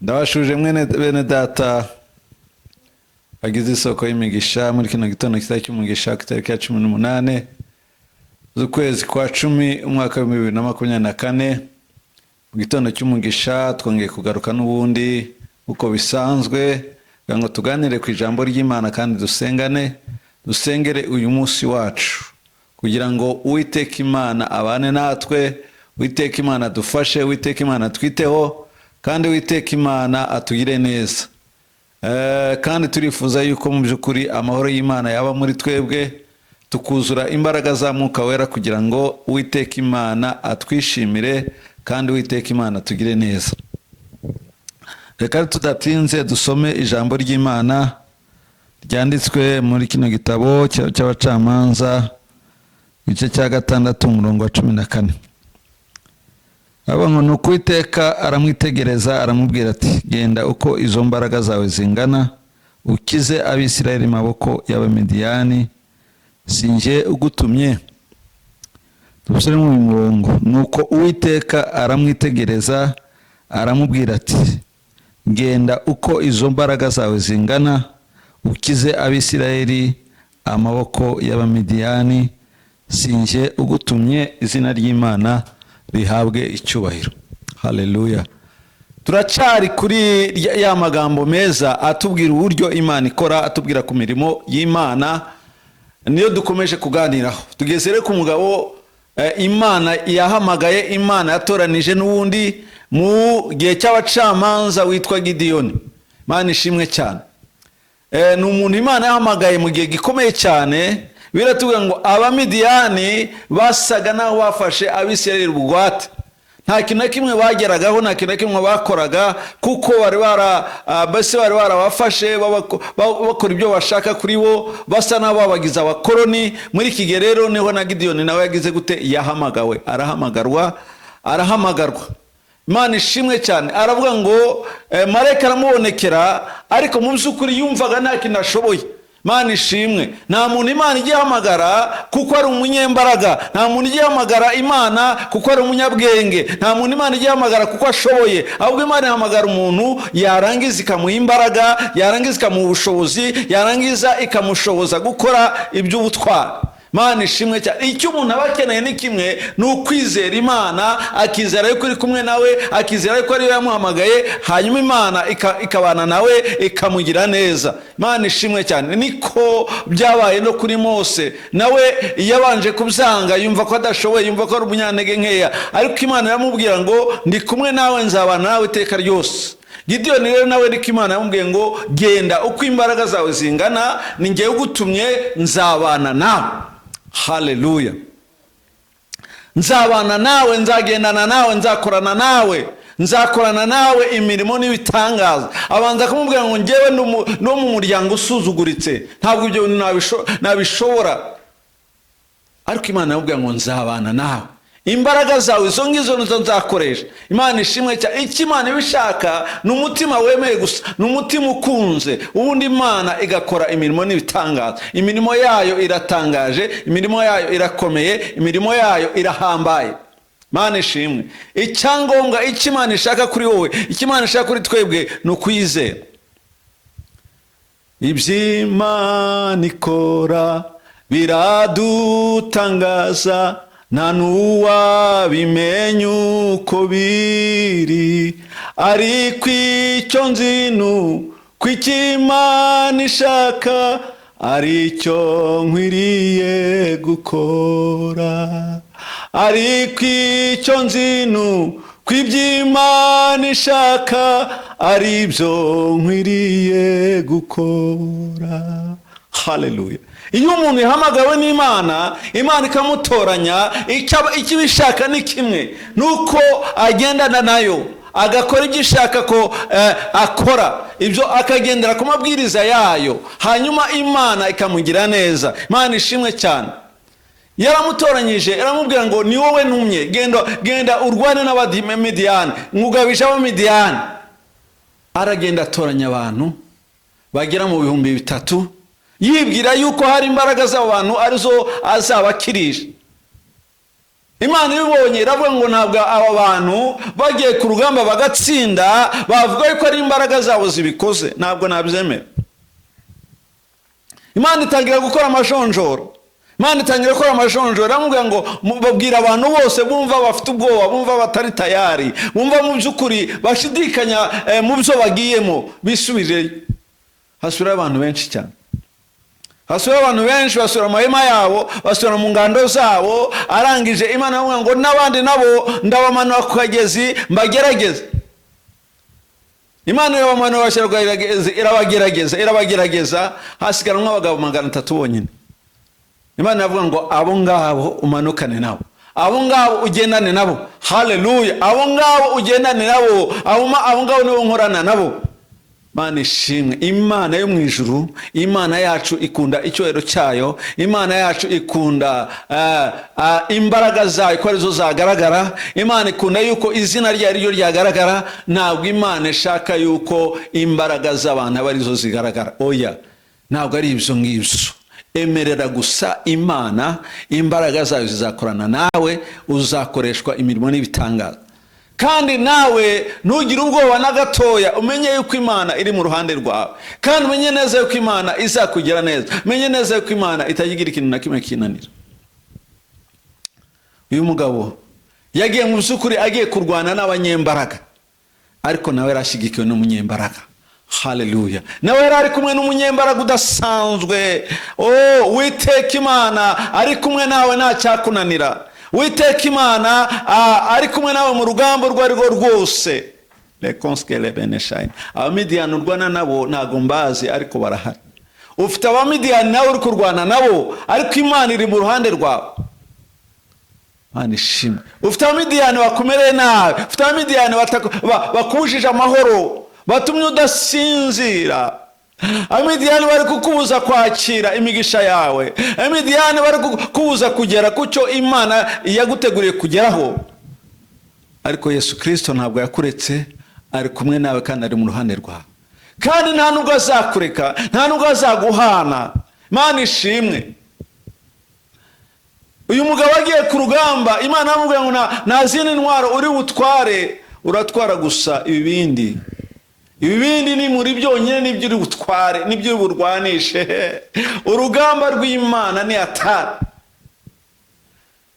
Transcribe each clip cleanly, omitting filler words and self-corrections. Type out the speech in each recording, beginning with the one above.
Ndabashuje mwene bene data agize isoko y'imigisha muri kino gitondo cy'umugisha ku itariki ya 18 z'ukwezi kwa 10 umwaka wa 2024. Mu gitondo cy'umugisha twongeye kugaruka n'ubundi uko bisanzwe ngo tuganire ku ijambo ry'Imana kandi dusengere uyu munsi wacu kugira ngo Uwiteka Imana abane natwe, Uwiteka Imana dufashe, Uwiteka Imana twiteho kandi Uwiteka Imana atugire neza. Kandi turifuza yuko mu by'ukuri amahoro y'Imana yaba muri twebwe, tukuzura imbaraga za Mwuka Wera kugira ngo Uwiteka Imana atwishimire kandi Uwiteka Imana atugire neza. Reka tudatinze dusome ijambo ry'Imana ryanditswe muri kino gitabo cy'abacamanza igice cya 6 umurongo wa 14. Abantu nuko Uwiteka aramwitegereza aramubwira ati, genda uko izo mbaraga zawe zingana ukize Abisirayeli maboko y'Abamidiyani, sinjye ugutumye. Tubusore mu murongo, nuko Uwiteka aramwitegereza aramubwira ati, genda uko izo mbaraga zawe zingana ukize Abisirayeli amaboko y'Abamidiyani, sinjye ugutumye. Izina ry'Imana rihabwe icyubahiro. Haleluya. Turacari kuri ya magambo meza atubwira uburyo Imana ikora, atubwira ku mirimo y'Imana, niyo dukomeje kuganiraho. Tugezere ku mugabo Imana yahamagaye, Imana yatoranije n'ubundi mu gihe cy'abacamanza witwa Gideyoni. Imana ishimwe cyane. Ni umuntu Imana yahamagaye mu gihe gikomeye cyane. Biratubwira ngo Abamidiyani basaga naho bafashe Abisirayeli bugwate. Nta kintu na kimwe bageragaho, nta kintu na kimwe bakoraga, kuko bari barabafashe bakora ibyo bashaka kuri bo, basa n'abo babagize abakoloni. Muri iki gihe rero niho na Gideyoni nawe yagize gute? Yahamagawe, arahamagarwa. Imana ishimwe cyane. Aravuga ngo marayika aramubonekera, ariko mu by'ukuri yumvaga nta kintu ashoboye. Imana ishimwe. Nta muntu Imana igihamagara kuko ari umunyembaraga, nta muntu igihamagara Imana kuko ari umunyabwenge, nta muntu Imana igihamagara kuko ashoboye. Ahubwo Imana ihamagara umuntu yarangiza ikamuha imbaraga, yarangiza ikamuha ubushobozi, yarangiza ikamushoboza gukora iby'ubutwari. Imana ishimwe cyane. Icyo umuntu aba akeneye ni kimwe, ni ukwizera Imana, akizera yuko iri kumwe nawe, akizera yuko ariyo yamuhamagaye, hanyuma Imana ikabana nawe ikamugira neza. Imana ishimwe cyane. Niko byabaye no kuri Mose. Nawe yabanje kubyanga, yumva ko adashoboye, yumva ko ari umunyantege nkeya, ariko Imana yamubwira ngo ndi kumwe nawe, nzabana nawe iteka ryose. Gideyoni rero nawe niko Imana yamubwiye ngo genda uko imbaraga zawe zingana, ni njye ugutumye, nzabana nawe. Haleluya. Nzabana nawe, nzagendana nawe, nzakorana nawe imirimo n'ibitangaza. Abanza kumubwira ngo njyewe no mu muryango usuzuguritse ntabwo ibyo nabishobora, ariko Imana yamubwira ngo nzabana nawe, imbaraga zawe izo ngizo nizo nzakoresha. Imana ishimwe cyane. Icyo Imana ibishaka ni umutima wemeye gusa, ni umutima ukunze, ubundi Imana igakora imirimo n'ibitangaza. Imirimo yayo iratangaje, imirimo yayo irakomeye, imirimo yayo irahambaye. Imana ishimwe. Icyangombwa icyo Imana ishaka kuri wowe, icyo Imana ishaka kuri twebwe ni ukwizera. Iby'Imana ikora biradutangaza, nta n'uwabimenya uko biri, ariko icyo nzi nuko icyo Imana ishaka aricyo nkwiriye gukora, ariko icyo nzi nuko iby'Imana ishaka aribyo nkwiriye gukora. Haleluya. Iyo umuntu yahamagawe n'Imana, Imana ikamutoranya, icyo bishaka ni kimwe, nuko agendana nayo, agakora ibyo ishaka ko akora, ibyo akagendera ku mabwiriza yayo, hanyuma Imana ikamugira neza. Imana ishimwe cyane. Yaramutoranyije, aramubwira ngo ni wowe ntumye, genda urwane n'Abamidiyani, ngugabisha Abamidiyani. Aragenda atoranya abantu bagera mu 3,000, yibwira yuko hari imbaraga z'abantu arizo azabakirisha. Imana ibibonye iravuga ngo ntabwo aba bantu bagiye ku rugamba bagatsinda bavuga yuko ari imbaraga zabo zibikoze. Ntabwo nabyemera. Imana itangira gukora amajonjoro. Imana itangira gukora amajonjoro. Iramubwira ngo babwira abantu bose bumva bafite ubwoba, bumva batari tayari, bumva mu by'ukuri bashidikanya mu byo bagiyemo, bisubireyo. Hasubirayo abantu benshi cyane. Hasubirayo abantu benshi, basubira mu mahema yabo, basubira mu ngando zabo. Arangije Imana iramubwira ngo n'abandi nabo ndabamanura ku kagezi mbagerageze. Imana irabamanura irabagerageza, hasigaranwa abagabo 300 bonyine. Imana iravuga ngo abo ngabo umanukane nabo, abo ngabo ugendane nabo. Haleluya! Abo ngabo ugendane nabo, abo ngabo nibo nkorana nabo. Imana ishimwe. Imana yo mu ijuru, Imana yacu ikunda icyubahiro cyayo. Imana yacu ikunda imbaraga zayo ko arizo zagaragara. Imana ikunda yuko izina ryayo ryo ryagaragara. Ntabwo Imana ishaka yuko imbaraga z'abantu aba arizo zigaragara. Oya, ntabwo ari ibyo ngibyo. Emerera gusa Imana, imbaraga zayo zizakorana nawe, uzakoreshwa imirimo n'ibitangaza. Kandi nawe ntugire ubwoba na gatoya, umenye yuko Imana iri mu ruhande rwawe. Kandi umenye neza yuko Imana izakugira neza. Umenye neza yuko Imana itagira ikintu na kimwe kinanira. Uyu mugabo yagiye mu by'ukuri agiye kurwana n'abanyembaraga, ariko nawe yarashyigikiwe n'umunyembaraga. Haleluya! Nawe yari ari kumwe n'umunyembaraga udasanzwe. Uwiteka Imana ari kumwe nawe nta cyakunanira. Uwiteka Imana ari kumwe nawe mu rugamba urwo ari rwo rwose. Lekonskele beneshine. Abamidiyani urwana nabo ntago mbazi, ariko barahari. Ufite abamidiyani nawe uri kurwana nabo, ariko Imana iri mu ruhande rwawe. Imana ishimwe. Ufite abamidiyani bakumereye nabi, ufite abamidiyani bakubujije amahoro, batumye udasinzira. Abamidiyani bari kukubuza kwakira imigisha yawe. Abamidiyani bari kukubuza kugera ku cyo Imana yaguteguriye kugeraho. Ariko Yesu Kristo ntabwo yakuretse, ari kumwe nawe kandi ari mu ruhande rwawe. Kandi nta nubwo azakureka, nta nubwo azaguhana. Imana ishimwe. Uyu mugabo agiye ku rugamba, Imana amubwira ngo nta zindi ntwaro uri butware, uratwara gusa ibibindi. Ibibindi ni muri byonyine nibyo uri butware, nibyo uri burwanishe. Urugamba rw'Imana ni atari.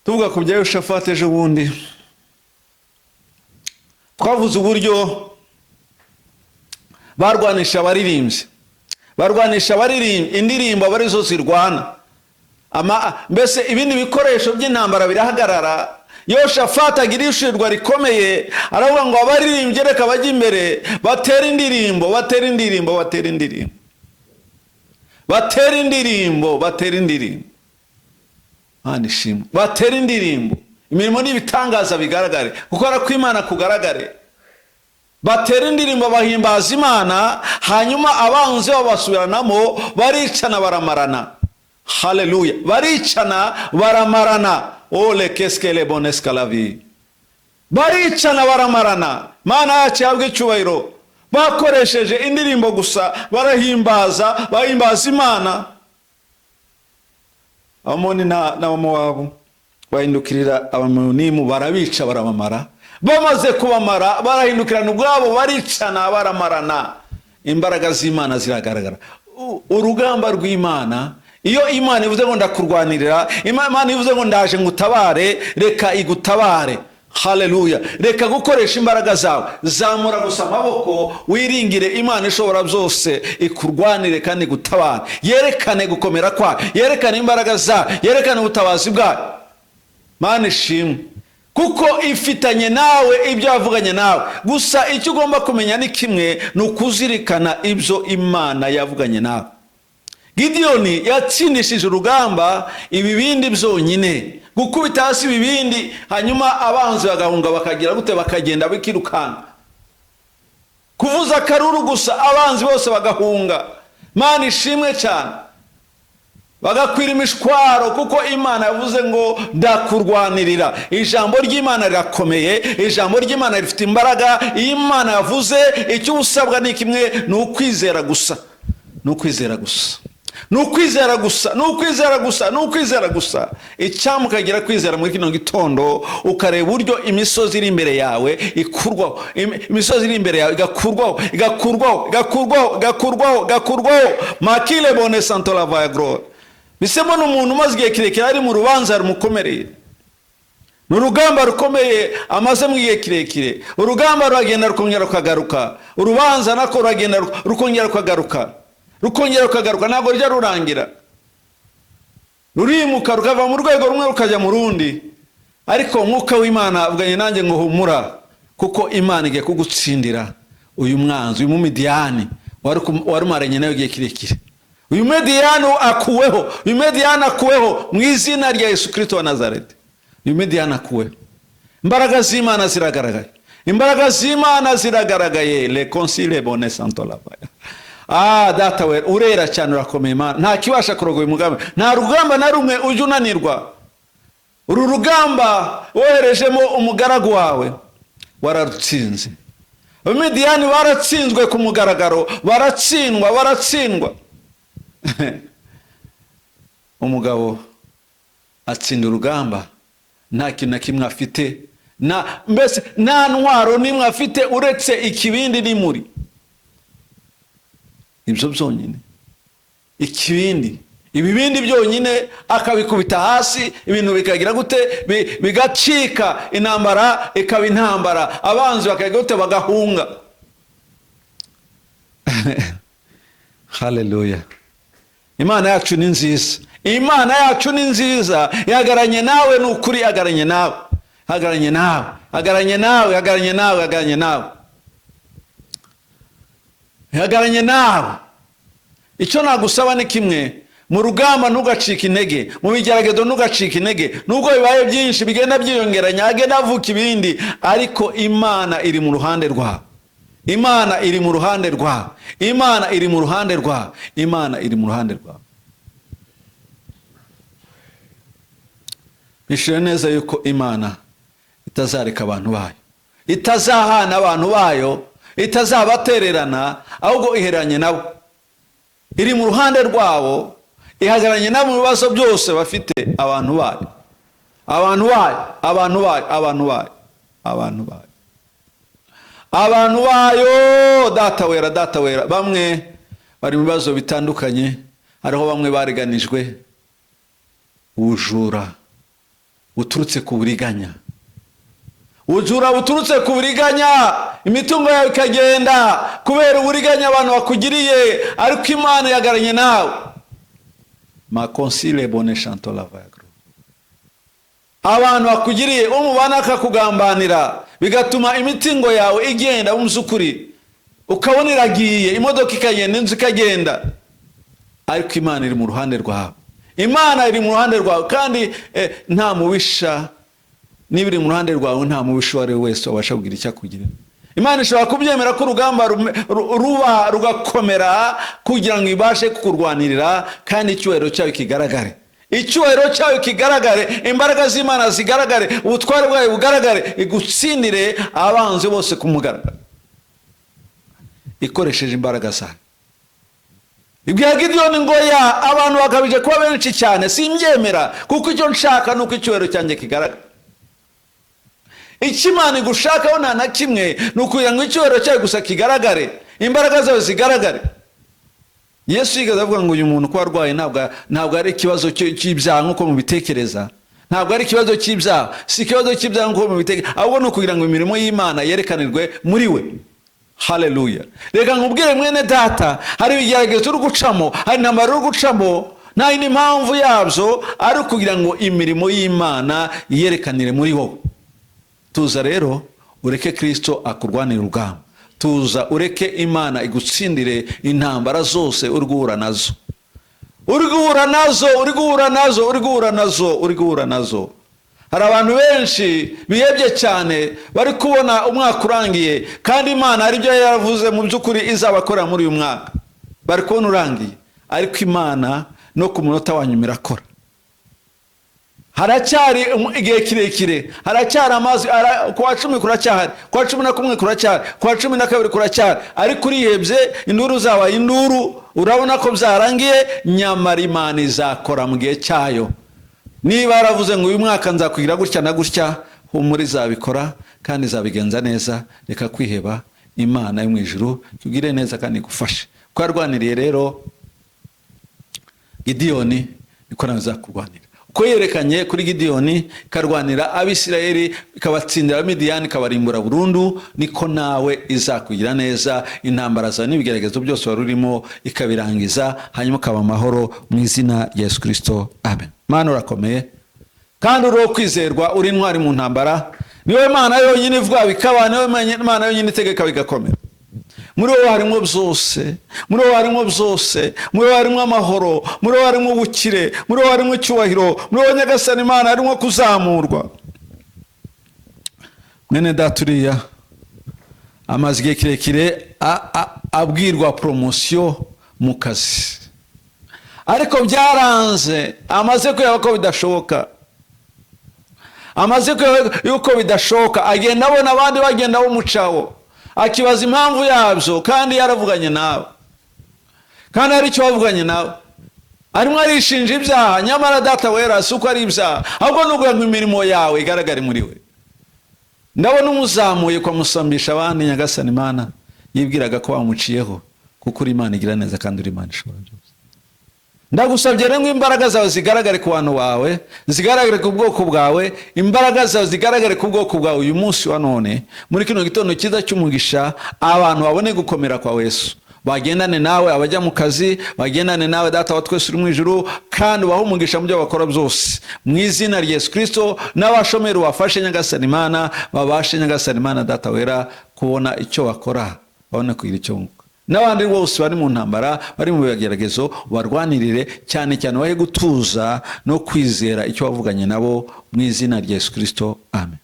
Tuvuga ku bya Yehoshafati ejo bundi, twavuze uburyo barwanisha abaririmbyi. Barwanisha abaririmbyi, indirimbo aba arizo zirwana. Mbese ibindi bikoresho by'intambara birahagarara. Yehoshafati agira ishirirwa rikomeye, aravuga ngo abaririmbyi reka bajye imbere, batera indirimbo, batera indirimbo, batera indirimbo, batera indirimbo, batera indirimbo. Imana ishimwe. Batera indirimbo, imirimo n'ibitangaza bigaragare, gukora kw'Imana kugaragare. Batera indirimbo bahimbaza Imana, hanyuma abanzi babasubiranamo, baricana baramarana. Haleluya! Baricana baramarana. Ole keskele boneskalavi. Baricana baramarana. Mana yacu yabwe icyubahiro. Bakoresheje indirimbo gusa, barahimbaza, bahimbaza Imana. Abamoni n'Abamowabu bahindukirira Abamonimu, barabica barabamara. Bamaze kubamara, barahindukirana ubwabo, baricana baramarana. Imbaraga z'Imana ziragaragara. Urugamba rw'Imana, iyo Imana ivuze ngo ndakurwanirira, Imana ivuze ngo ndaje ngutabare, reka igutabare. Haleluya! Reka gukoresha imbaraga zawe, zamura gusa amaboko, wiringire Imana ishobora byose, ikurwanire kandi igutabare. Yerekane gukomera kwayo, yerekane imbaraga zayo, yerekane ubutabazi bwayo. Mana ishimwe. Kuko ifitanye nawe ibyo yavuganye nawe. Gusa icyo ugomba kumenya ni kimwe, ni ukuzirikana ibyo Imana yavuganye nawe. Gideyoni yatsindishije urugamba ibibindi byonyine, gukubita hasi ibibindi, hanyuma abanzi bagahunga, bakagira gute, bakagenda bikirukana. Kuvuza akaruru gusa, abanzi bose bagahunga. Mana ishimwe cyane. Bagakwira imishwaro, kuko Imana yavuze ngo ndakurwanirira. Ijambo ry'Imana rirakomeye, ijambo ry'Imana rifite imbaraga. Imana yavuze, icyo usabwa ni kimwe, ni ukwizera gusa. Ni ukwizera gusa. Nukwizera gusa, nukwizera gusa, nukwizera gusa. Icyamu kagira kwizera muri kino gitondo, ukareba uburyo imisozi iri imbere yawe ikurwaho, imisozi iri imbere yawe igakurwaho, igakurwaho, igakurwaho, igakurwaho, igakurwaho. Makile bone santo la vaya gloire. Bisemo n'umuntu umaze igihe kirekire ari mu rubanza rumukomereye. N'urugamba rukomeye amaze mu gihe kirekire. Urugamba ruragenda rukongera rukagaruka. Urubanza nako ruragenda rukongera rukagaruka. Rukongera rukagaruka, ntabwo rujya rurangira. Rurimuka rukava mu rwego rumwe rukajya mu rundi. Ariko umwuka w'Imana avuganye nanjye ngo humura, kuko Imana igiye kugutsindira uyu mwanzi, uyu Mumidiyani warumaranye nawe igihe kirekire. Uyu Midiyani akuweho, uyu Midiyani akuweho mu izina rya Yesu Kristo wa Nazareti. Uyu Midiyani akuweho. Imbaraga z'Imana ziragaragaye. Imbaraga z'Imana ziragaragaye. Le concile bonne santo la vaya. Data we urera cyane, urakomeye Imana. Nta kibasha kurogoya umugambi. Nta rugamba na rumwe ujya unanirwa. Uru rugamba woherejemo umugaragu wawe wararutsinze. Abamidiyani baratsinzwe ku mugaragaro, baratsindwa. Umugabo atsinda urugamba, nta kintu na kimwe afite, mbese nta ntwaro n'imwe afite uretse ikibindi n'imuri. Ibyo byonyine, ikibindi, ibibindi byonyine akabikubita hasi, ibintu bikagira gute, bigacika, intambara ikaba intambara, abanzi bakagira gute, bagahunga. Haleluya. Imana yacu ni nziza, Imana yacu ni nziza. Yagaranye nawe, n'ukuri yagaranye nawe, hagaranye nawe, hagaranye nawe, hagaranye nawe, hagaranye nawe, hagaranye nawe. Icyo nagusaba ni kimwe, mu rugamba ntugacika intege, mu bigeragezo ntugacika intege. Nubwo bibaye byinshi bigenda byiyongeranya, agenda avuka ibindi, ariko Imana iri mu ruhande rwawe. Imana iri mu ruhande rwawe. Imana iri mu ruhande rwawe. Imana iri mu ruhande rwawe. Bishire neza yuko Imana itazareka abantu bayo, itazahana abantu bayo, itazabatererana, ahubwo iheranye nabo. Iri mu ruhande rwabo, ihagaranye nabo mu bibazo byose bafite. Abantu bayo, abantu bayo, abantu bayo, abantu bayo, abantu bayo, abantu bayo. Data wera, data wera. Bamwe bari mu bibazo bitandukanye. Hariho bamwe bareganijwe ubujura buturutse ku buriganya. Ubujura buturutse ku buriganya, imitungo yawe ikagenda kubera uburiganya abantu bakugiriye, ariko Imana yagaranye nawe. Ma concile bonne chanto la vagro. Abantu bakugiriye, umubana akakugambanira, bigatuma imitungo yawe igenda umuzukuri, ukabona iragiye, imodoka ikagenda, inzu ikagenda, ariko Imana iri mu ruhande rwawe. Imana iri mu ruhande rwawe, kandi nta mubisha, niba iri mu ruhande rwawe, nta mubisha wari wese wabasha kugira icyo akugirira. Imana ishobora kubyemera ko urugamba ruba rugakomera kugira ngo ibashe kukurwanirira, kandi icyubahiro cyawe kigaragare. Icyubahiro cyawe kigaragare, imbaraga z'Imana zigaragare, ubutware bwawe bugaragare, igutsindire abanzi bose ku mugaragaro, ikoresheje imbaraga zawe. Ibya Gideyoni ngo abantu bakabije kuba benshi cyane, simbyemera, kuko icyo nshaka nuko icyubahiro cyanjye kigaragara. Ikimana igushakaho nta na kimwe, nukugira ngo icyubahiro cyawe gusa kigaragare, imbaraga zawe zigaragare. Yesu yigeze avuga ngo uyu muntu ko arwaye ntabwo ari ikibazo cy'ibyaha nk'uko mubitekereza. Ntabwo ari ikibazo cy'ibyaha, si ikibazo cy'ibyaha nk'uko mubitekereza, ahubwo ni ukugira ngo imirimo y'Imana yerekanirwe muri we. Haleluya. Reka nkubwire mwene data, hari ibigeragezo uri gucamo, hari intambara uri gucamo, nta yindi mpamvu yabyo ari ukugira ngo imirimo y'Imana yerekanire muri wowe. Tuza rero ureke Kristo akurwanira urugamba. Tuza ureke Imana igutsindire intambara zose uri guhura nazo. Uri guhura nazo, uri guhura nazo, uri guhura nazo, uri guhura nazo. Hari abantu benshi bihebye cyane, bari kubona umwaka urangiye, kandi Imana ari byo yaravuze mu by'ukuri izabakorera muri uyu mwaka. Bari kubona urangiye, ariko Imana no ku munota wa nyuma irakora. haracyari igihe kirekire, haracyari amazi, kwa 10 kuracyahari, kwa 11 kuracyahari, kwa 12 kuracyahari, ariko urihebye, induru zawe induru, urabona ko byarangiye, nyamara Imana izakora mu gihe cyayo. Niba yaravuze ngo uyu mwaka nzakugira gutya na gutya, humura izabikora kandi izabigenza neza. Reka kwiheba, Imana yo mu ijuru tugire neza kandi igufashe. Ko yarwaniriye rero Gideyoni, niko nawe izakurwanira. Uko yerekanye kuri Gideyoni karwanira Abisirayeli, ikabatsindira Abamidiyani, ikabarimbura burundu, niko nawe izakugira neza. Intambara zawe n'ibigeragezo byose wari urimo ikabirangiza, hanyuma ukaba amahoro mu izina rya Yesu Kristo. Amen. Mana urakomeye kandi uri kwizerwa, uri intwari mu ntambara. Niwe Mana yonyine ivuga bikaba, niwe Mana yonyine itegeka bigakomera. Muri wowe harimo byose, muri wowe harimo byose, muri wowe harimo amahoro, muri wowe harimo ubukire, muri wowe harimo icyubahiro, muri wowe Nyagasani Imana harimo kuzamurwa. Mwene data uriya amaze igihe kirekire abwirwa promosiyo mu kazi, ariko byaranze, amaze kweba ko bidashoboka, amaze kweba yuko bidashoboka, agenda abona abandi bagenda bamucaho, akibaza impamvu yabyo, kandi yaravuganye nawe, kandi hari icyo wavuganye nawe, arimo arishinja ibyaha, nyamara Data wera si uko ari ibyaha, ahubwo nuko imirimo yawe igaragara muri we. Ndabona umuzamuye kwamusambisha abandi, Nyagasani Imana yibwiraga ko bamuciyeho, kuko uri Imana igira neza kandi uri Imana ishobora byose. Ndagusabye rero ngo imbaraga zawe zigaragare ku bantu bawe, zigaragare ku bwoko bwawe, imbaraga zawe zigaragare ku bwoko bwawe uyu munsi wa none, muri kino gitondo cyiza cy'umugisha, abantu babone gukomera kwa Yesu, bagendane nawe, abajya mu kazi bagendane nawe, Data wa twese uri mu ijuru, kandi ubahe umugisha mu byo bakora byose, mu izina rya Yesu Kristo. N'abashomeri bafashe Nyagasani Imana, babashe Nyagasani Imana Data wera kubona icyo bakora, babone kugira icyo bunguka. N'abandi bose bari mu ntambara, bari mu bigeragezo, barwanirire cyane cyane, bahe gutuza no kwizera icyo wavuganye nabo, mu izina rya Yesu Kristo. Amen.